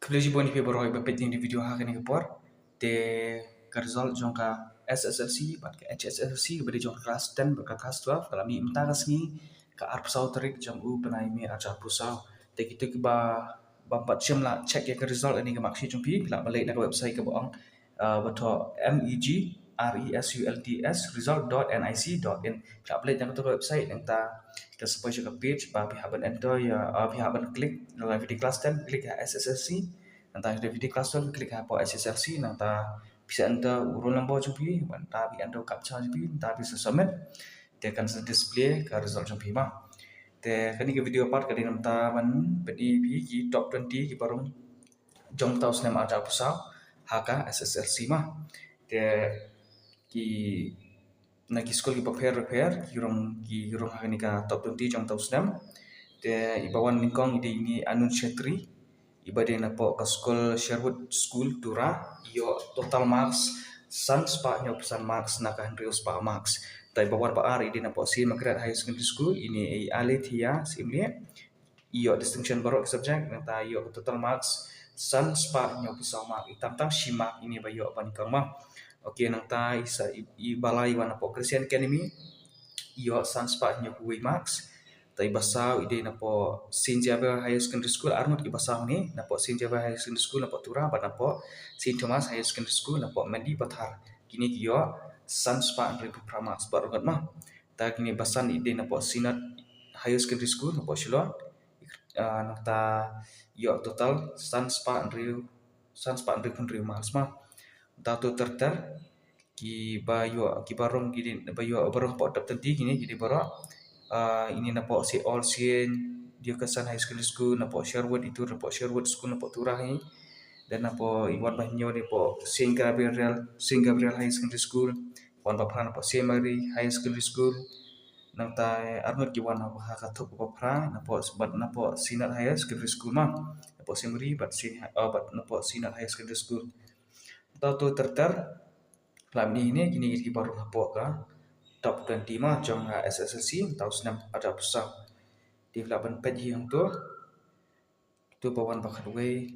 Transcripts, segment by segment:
Kebetulan boni pe boroi ba peting di video ha kani kapor te ka result jong ka SSLC bat ka HSLC ba di jong kelas 10 ba ka kelas 12 kala mi imta ka singi ka ar pusau terik jong u penai mi aja pusau te kita ke ba pat sim la check ya ka result ani ka maksi jong pi la balik na ka website ka boang bato MEGRESULTS result.nic.in ka balik na ka website nang ta kita suppose ka page ba pihak ban enter ya pihak ban klik la video kelas 10 klik ya SSLC nang ta video kelas 12 klik ha po SSLC nang ta bisa enter roll number jong pi ban ta bi enter captcha jong pi ta bisa submit dia akan display ka result jong pi ma te kani ke video part kadi nam ta ban pedi pi ki top 20 ki parung jong tau snem ada pusau haka SSLC ma te ki na ki school ki prepare ki rong kani ka top 20 jong tau snem te ibawan lingkong ide ini Anun Shetri ibade na po ka school Sherwood School Tura iyo total marks san spa nyo pesan marks na ka Henry spa marks tai bawar ba ar ide na po si Magret High Secondary School ini alit hiya simle iyo distinction barok subject na ta iyo total marks san spa nyo pesan mark itam shima ini ba yo apa nikang ma oke nang ta isa ibalai wana po Christian Academy iyo san spa nyo kuwi marks tai basau ide na po Saint Xavier High Secondary School armut ki basau ni na po Saint Xavier High Secondary School na po Tura ba na po Saint Thomas High Secondary School na po Mandi Bathar kini kiyo San Spa Ribu Prama sebarugat mah ta kini basan ide na po Sinat High Secondary School na po Shillong na ta yo total San Spa Ribu Mas mah ta tu terter ki bayo ki barong gini bayo barong po dap tenti kini jadi barok ini na po si All Saint dia kesan High School na po Sherwood itu na po Sherwood School na po Turahi dan na po Iwan Bahnyo ni po Saint Gabriel High Secondary School Wan Bapra na po Saint Mary High Secondary School nang ta arnut ki wan na po hakatok Bapra na po bat na po Sinat High Secondary School ma na po Saint Mary bat na po Sinat High Secondary School ta tu terter lam ni kini ki baru na po ka top 20 mah jong SSLC tahu senam ada besar di laban pagi yang tu bawan bakat we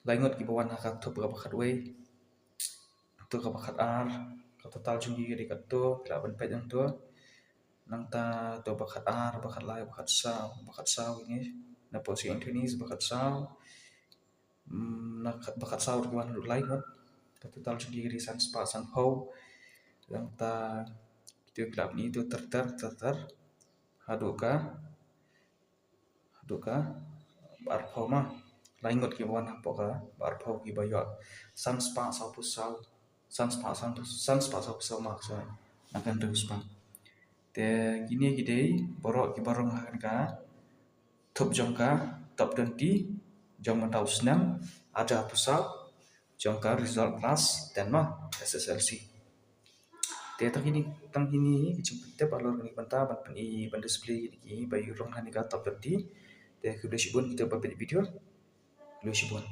langut ki bawan hakat tu bakat we tu ka bakat ar ka total jong gi di kat tu laban pagi yang tu nang ta tu bakat ar bakat lai bakat sau ini na po si Anthony bakat sau nak bakat sau ki wan lai ngot ka total jong gi di san spa san ho nang ta itu gelap ni itu terter haduka barpau mah laingot ki wan apa ka barpau ki bayo san spa sau pusau maksa akan terus bang te gini gide borok ki barong akan ka top jongka top 20 jong tau senam ada pusau jongka result kelas dan mah SSLC te tang kini kecempet balor ni banta ban display ni bayu rong hani ka top 20 te kuda shibun kita buat video lu shibun